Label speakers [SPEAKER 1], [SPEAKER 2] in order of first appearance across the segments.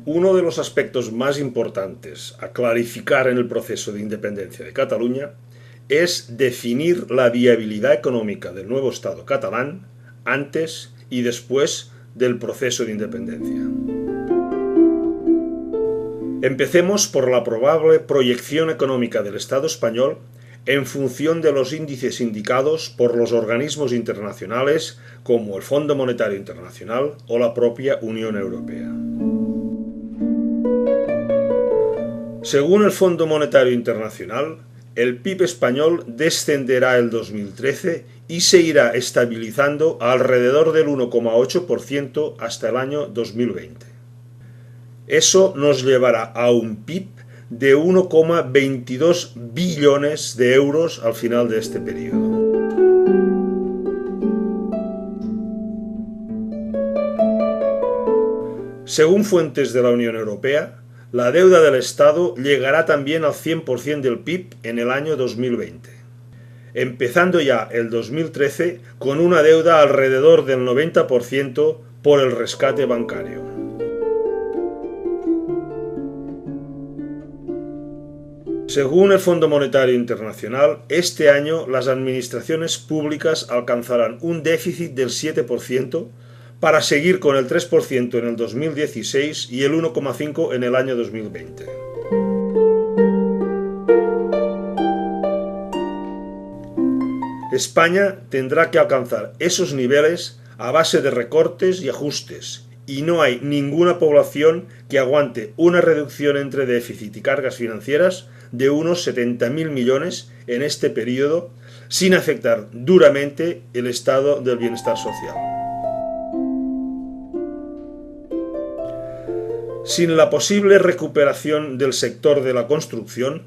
[SPEAKER 1] Uno de los aspectos más importantes a clarificar en el proceso de independencia de Cataluña es definir la viabilidad económica del nuevo Estado catalán antes y después del proceso de independencia. Empecemos por la probable proyección económica del Estado español en función de los índices indicados por los organismos internacionales como el Fondo Monetario Internacional o la propia Unión Europea. Según el Fondo Monetario Internacional, el PIB español descenderá el 2013 y se irá estabilizando alrededor del 1,8% hasta el año 2020. Eso nos llevará a un PIB de 1,22 billones de euros al final de este periodo. Según fuentes de la Unión Europea, la deuda del Estado llegará también al 100% del PIB en el año 2020, empezando ya el 2013 con una deuda alrededor del 90% por el rescate bancario. Según el Fondo Monetario Internacional, este año las administraciones públicas alcanzarán un déficit del 7%, para seguir con el 3% en el 2016 y el 1,5% en el año 2020. España tendrá que alcanzar esos niveles a base de recortes y ajustes, y no hay ninguna población que aguante una reducción entre déficit y cargas financieras de unos 70.000 millones en este periodo, sin afectar duramente el estado del bienestar social. Sin la posible recuperación del sector de la construcción,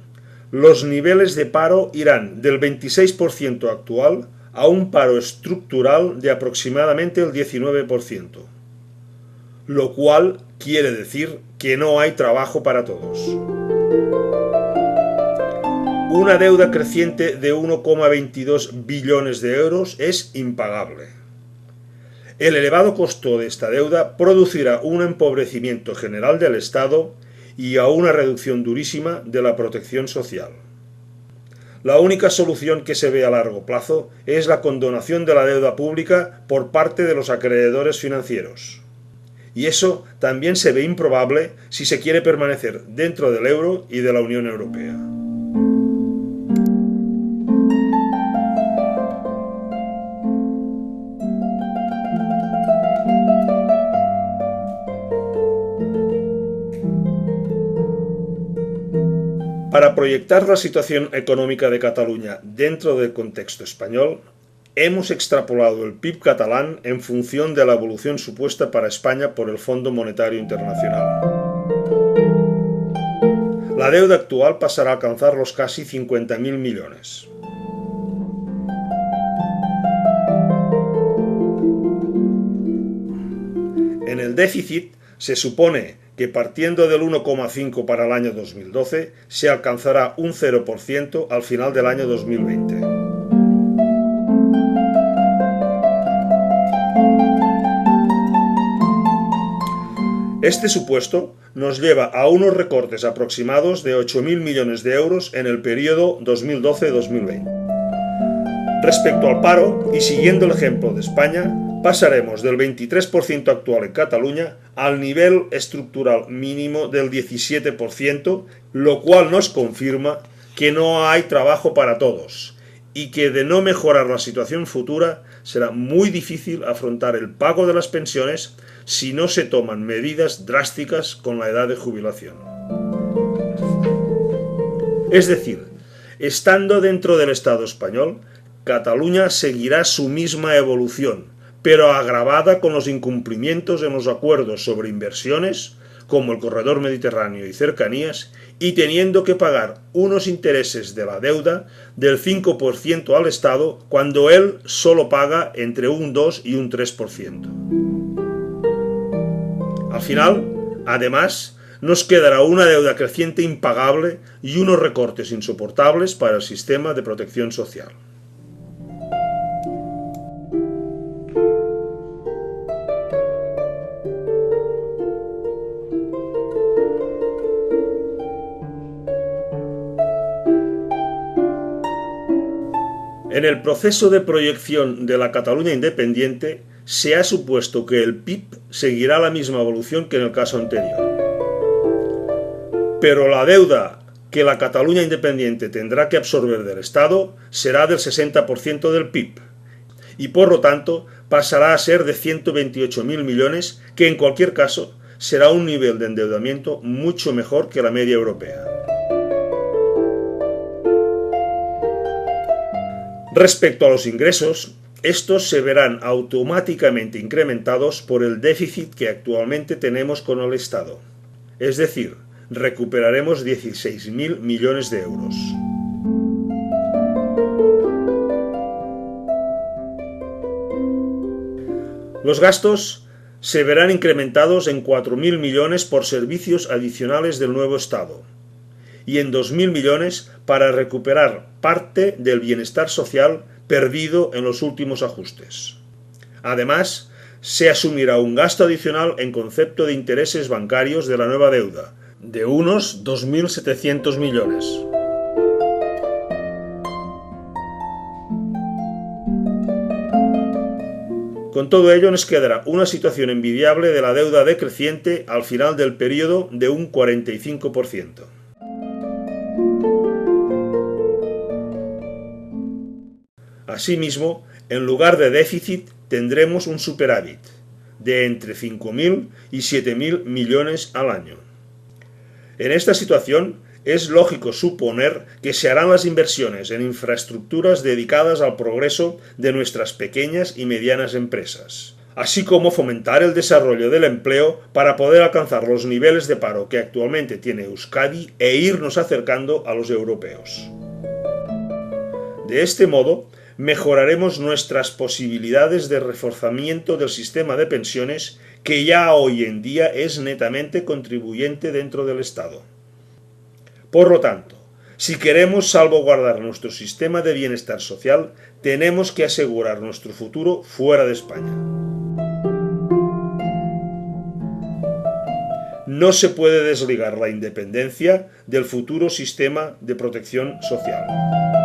[SPEAKER 1] los niveles de paro irán del 26% actual a un paro estructural de aproximadamente el 19%, lo cual quiere decir que no hay trabajo para todos. Una deuda creciente de 1,22 billones de euros es impagable. El elevado costo de esta deuda producirá un empobrecimiento general del Estado y a una reducción durísima de la protección social. La única solución que se ve a largo plazo es la condonación de la deuda pública por parte de los acreedores financieros. Y eso también se ve improbable si se quiere permanecer dentro del euro y de la Unión Europea. Para proyectar la situación económica de Cataluña dentro del contexto español, hemos extrapolado el PIB catalán en función de la evolución supuesta para España por el Fondo Monetario Internacional. La deuda actual pasará a alcanzar los casi 50.000 millones. En el déficit se supone que partiendo del 1,5% para el año 2012, se alcanzará un 0% al final del año 2020. Este supuesto nos lleva a unos recortes aproximados de 8.000 millones de euros en el periodo 2012-2020. Respecto al paro, y siguiendo el ejemplo de España, pasaremos del 23% actual en Cataluña al nivel estructural mínimo del 17%, lo cual nos confirma que no hay trabajo para todos y que de no mejorar la situación futura será muy difícil afrontar el pago de las pensiones si no se toman medidas drásticas con la edad de jubilación. Es decir, estando dentro del Estado español, Cataluña seguirá su misma evolución, pero agravada con los incumplimientos en los acuerdos sobre inversiones, como el corredor mediterráneo y cercanías, y teniendo que pagar unos intereses de la deuda del 5% al Estado, cuando él solo paga entre un 2 y un 3%. Al final, además, nos quedará una deuda creciente impagable y unos recortes insoportables para el sistema de protección social. En el proceso de proyección de la Cataluña independiente se ha supuesto que el PIB seguirá la misma evolución que en el caso anterior. Pero la deuda que la Cataluña independiente tendrá que absorber del Estado será del 60% del PIB y por lo tanto pasará a ser de 128.000 millones, que en cualquier caso será un nivel de endeudamiento mucho mejor que la media europea. Respecto a los ingresos, estos se verán automáticamente incrementados por el déficit que actualmente tenemos con el Estado. Es decir, recuperaremos 16.000 millones de euros. Los gastos se verán incrementados en 4.000 millones por servicios adicionales del nuevo Estado y en 2.000 millones para recuperar parte del bienestar social perdido en los últimos ajustes. Además, se asumirá un gasto adicional en concepto de intereses bancarios de la nueva deuda, de unos 2.700 millones. Con todo ello nos quedará una situación envidiable de la deuda decreciente al final del periodo de un 45%. Asimismo, en lugar de déficit tendremos un superávit de entre 5.000 y 7.000 millones al año. En esta situación es lógico suponer que se harán las inversiones en infraestructuras dedicadas al progreso de nuestras pequeñas y medianas empresas, así como fomentar el desarrollo del empleo para poder alcanzar los niveles de paro que actualmente tiene Euskadi e irnos acercando a los europeos. De este modo, mejoraremos nuestras posibilidades de reforzamiento del sistema de pensiones, que ya hoy en día es netamente contribuyente dentro del Estado. Por lo tanto, si queremos salvaguardar nuestro sistema de bienestar social, tenemos que asegurar nuestro futuro fuera de España. No se puede desligar la independencia del futuro sistema de protección social.